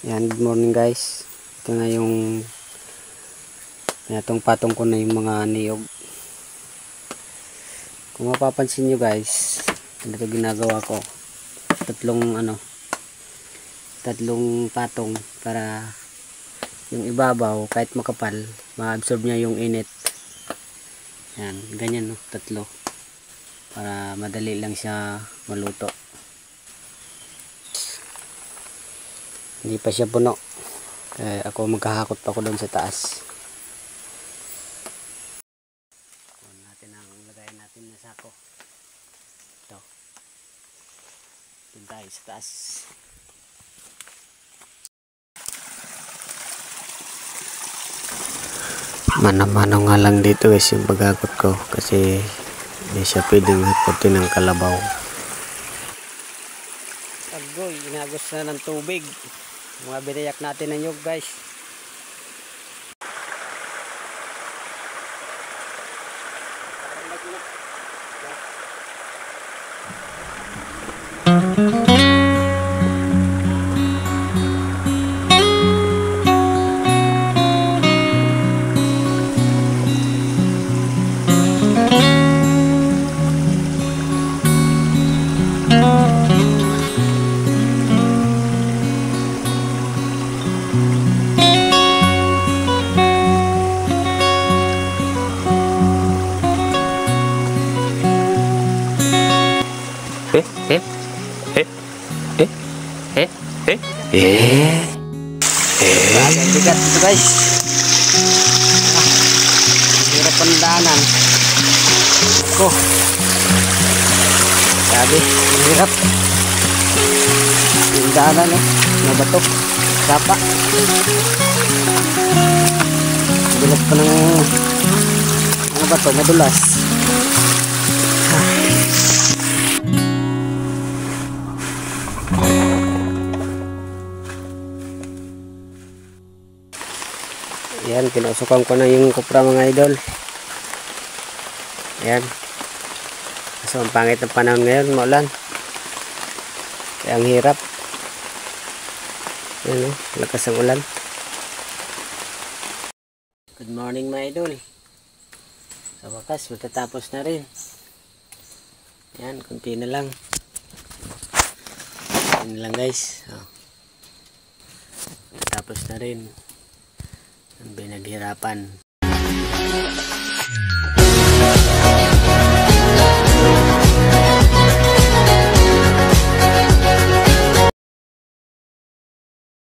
Yan, good morning guys. Ito na yung patong ko na yung mga niyog. Kung mapapansin nyo guys, ito ginagawa ko. Tatlong patong para yung ibabaw kahit makapal, ma-absorb niya yung init. Yan, ganyan no, tatlo. Para madali lang siya maluto. Hindi pa siya puno. Ako maghahakot pa ako doon sa taas. Kunin natin ang lagayan natin na sako. Ito. Doon tayo sa taas. Mano-mano nga lang dito guys yung paghakot ko kasi hindi siya pwedeng hakutin ng kalabaw. Agoy, inagos na ng tubig. Mga binayak natin ng nyug guys. Ang bigat ito guys. Hirap pandaanan. Ako. Sabi, hirap. Yung daanan nabatok. Sapa. Bilat pa ng bato, madulas. Yan, pinusukan ko na yung kupra mga idol. Yan. So, ang pangit ng panahon ngayon, maulan. Kaya ang hirap. Yan o, lakas ang ulan. Good morning mga idol. Sa wakas, matatapos na rin. Yan, kunti na lang. Yan lang guys. Matatapos na rin ang pinaghirapan.